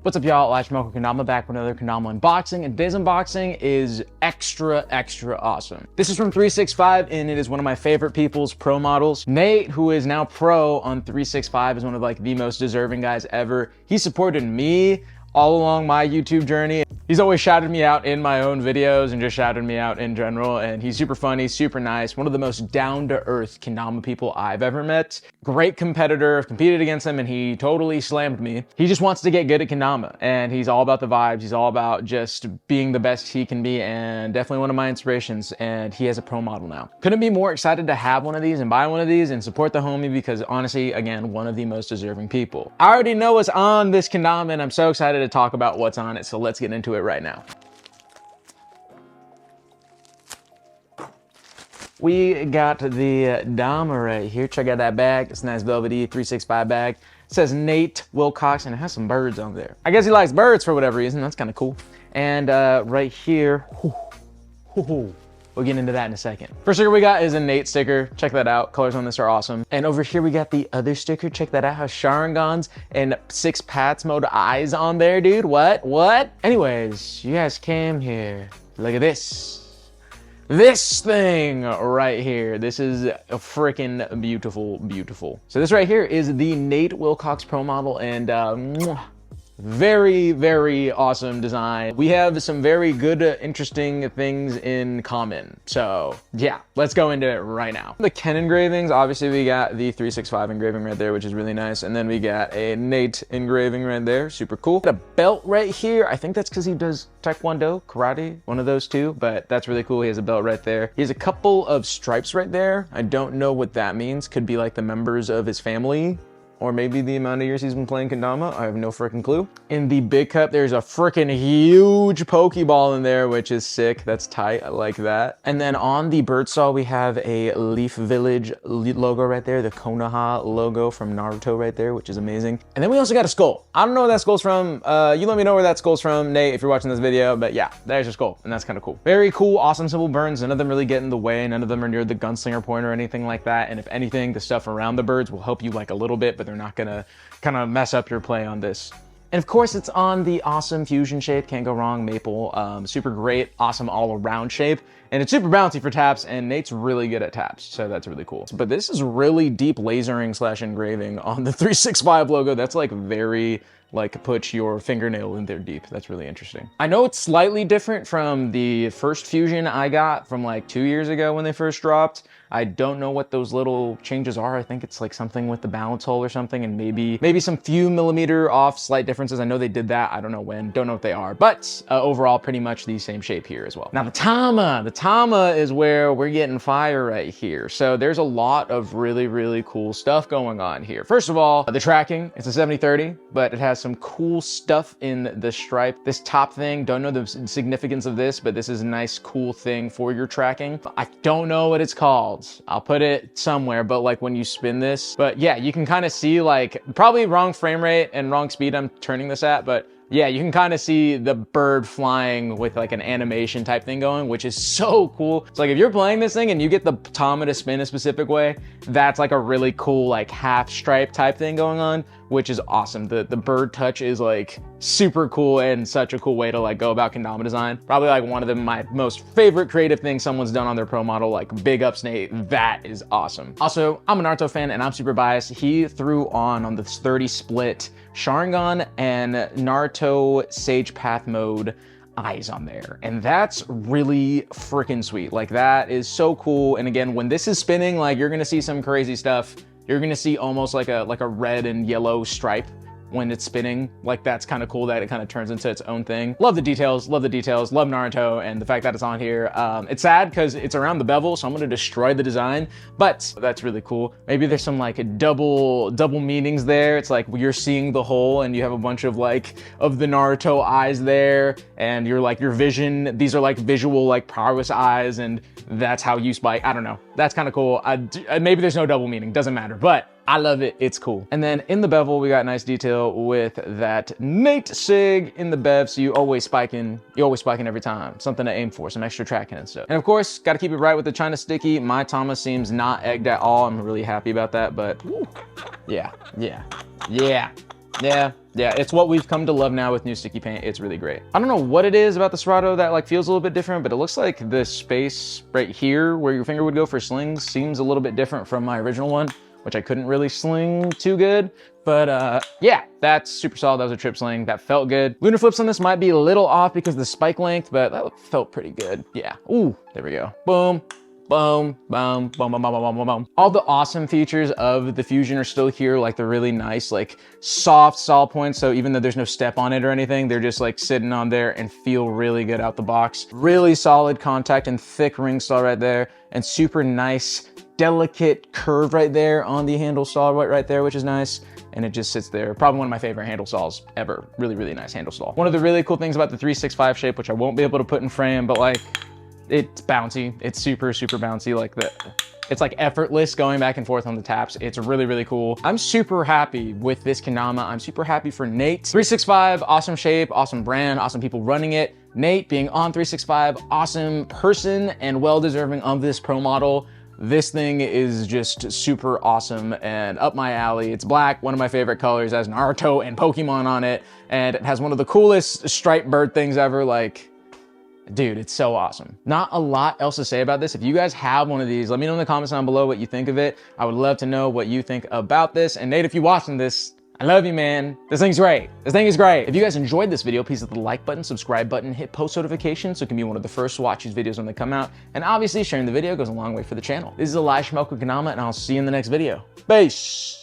What's up, y'all? Kendama back with another Kendama unboxing, and today's unboxing is extra awesome. This is from 365, and it is one of my favorite people's pro models. Nate, who is now pro on 365, is one of like the most deserving guys ever. He supported me all along my YouTube journey. He's always shouted me out in my own videos and just shouted me out in general, and he's super funny, super nice, one of the most down-to-earth Kendama people I've ever met. Great competitor. I've competed against him and he totally slammed me. He just wants to get good at Kendama, and he's all about the vibes. He's all about just being the best he can be, and definitely one of my inspirations, and he has a pro model now. Couldn't be more excited to have one of these and buy one of these and support the homie, because honestly, again, one of the most deserving people. I already know what's on this Kendama and I'm so excited to talk about what's on it, so let's get into it right now. We got the Dama right here. Check out that bag. It's a nice velvety 365 bag. It says Nate Wilcox and it has some birds on there. I guess he likes birds for whatever reason. That's kind of cool. And right here, we'll get into that in a second. First sticker we got is a Nate sticker. Check that out. Colors on this are awesome. And over here we got the other sticker. Check that out. Has Sharingans and 6 Pats mode eyes on there, dude. What? Anyways, you guys came here. Look at this. This thing right here. This is a freaking beautiful. So this right here is the Nate Wilcox Pro model, and very awesome design. We have some very good, interesting things in common. So yeah, let's go into it right now. The Ken engravings, obviously we got the 365 engraving right there, which is really nice. And then we got a Nate engraving right there, super cool. Got a belt right here. I think that's because he does Taekwondo, karate, one of those two, but that's really cool. He has a belt right there. He has a couple of stripes right there. I don't know what that means. Could be like the members of his family, or maybe the amount of years he's been playing Kendama. I have no freaking clue. In the big cup, there's a freaking huge Pokeball in there, which is sick. That's tight, I like that. And then on the bird saw, we have a Leaf Village logo right there, the Konoha logo from Naruto right there, which is amazing. And then we also got a skull. I don't know where that skull's from. You let me know where that skull's from, Nate, if you're watching this video, but yeah, there's your skull, and that's kind of cool. Very cool, awesome, simple burns. None of them really get in the way. None of them are near the gunslinger point or anything like that. And if anything, the stuff around the birds will help you like a little bit, but they're not gonna kind of mess up your play on this. And of course, it's on the awesome fusion shape. Can't go wrong, maple. Super great, awesome all-around shape. And it's super bouncy for taps, and Nate's really good at taps, so that's really cool. But this is really deep lasering / engraving on the 365 logo. That's like very, like, put your fingernail in there deep. That's really interesting. I know it's slightly different from the first fusion I got from like 2 years ago when they first dropped. I don't know what those little changes are. I think it's like something with the balance hole or something, and maybe some few millimeter off slight differences. I know they did that. I don't know when, don't know what they are, but overall pretty much the same shape here as well. Now the Tama is where we're getting fire right here. So there's a lot of really cool stuff going on here. First of all, the tracking, it's a 70-30, but it has some cool stuff in the stripe. This top thing, don't know the significance of this, but this is a nice cool thing for your tracking. I don't know what it's called. I'll put it somewhere, but like when you spin this, but yeah, you can kind of see, like, probably wrong frame rate and wrong speed I'm turning this at, but yeah, you can kind of see the bird flying with like an animation type thing going, which is so cool. It's like if you're playing this thing and you get the Tama to spin a specific way, that's like a really cool like half stripe type thing going on, which is awesome. The bird touch is like super cool and such a cool way to like go about Kendama design. Probably like one of my most favorite creative things someone's done on their pro model. Like big ups, Nate. That is awesome. Also, I'm a Naruto fan and I'm super biased. He threw on this 30 split Sharingan and Naruto Sage Path mode eyes on there, and that's really freaking sweet. Like that is so cool. And again, when this is spinning, like you're gonna see some crazy stuff. You're gonna see almost like a red and yellow stripe when it's spinning. Like that's kind of cool that it kind of turns into its own thing. Love the details, love Naruto, and the fact that it's on here. It's sad because it's around the bevel, so I'm gonna destroy the design, but that's really cool. Maybe there's some like double meanings there. It's like you're seeing the whole and you have a bunch of like of the Naruto eyes there, and you're like your vision, these are like visual like prowess eyes, and that's how you spike. I don't know, that's kind of cool. Maybe there's no double meaning, doesn't matter, but I love it, it's cool. And then in the bevel, we got nice detail with that Nate sig in the bev, so you always spiking every time. Something to aim for, some extra tracking and stuff. And of course, gotta keep it right with the China sticky. My Tama seems not egged at all. I'm really happy about that, but woo, yeah. Yeah, it's what we've come to love now with new sticky paint. It's really great. I don't know what it is about the Serato that like feels a little bit different, but it looks like the space right here where your finger would go for slings seems a little bit different from my original one, which I couldn't really sling too good. But yeah, that's super solid. That was a trip sling. That felt good. Lunar flips on this might be a little off because of the spike length, but that felt pretty good. Yeah. Ooh, there we go. Boom. Boom, boom, boom, boom, boom, boom, boom, boom. All the awesome features of the Fusion are still here, like the really nice, like soft saw points. So even though there's no step on it or anything, they're just like sitting on there and feel really good out the box. Really solid contact and thick ring saw right there, and super nice, delicate curve right there on the handle saw right there, which is nice. And it just sits there. Probably one of my favorite handle saws ever. Really, really nice handle saw. One of the really cool things about the 365 shape, which I won't be able to put in frame, but like, it's bouncy. It's super, super bouncy. Like it's like effortless going back and forth on the taps. It's really, really cool. I'm super happy with this Kendama. I'm super happy for Nate. 365, awesome shape, awesome brand, awesome people running it. Nate being on 365, awesome person and well-deserving of this pro model. This thing is just super awesome and up my alley. It's black, one of my favorite colors, it has Naruto and Pokemon on it, and it has one of the coolest striped bird things ever. Like, dude, it's so awesome. Not a lot else to say about this. If you guys have one of these, let me know in the comments down below what you think of it. I would love to know what you think about this. And Nate, if you're watching this, I love you, man. This thing's great. This thing is great. If you guys enjoyed this video, please hit the like button, subscribe button, hit post notifications so you can be one of the first to watch these videos when they come out. And obviously, sharing the video goes a long way for the channel. This is Elijah from Kendama, and I'll see you in the next video. Peace.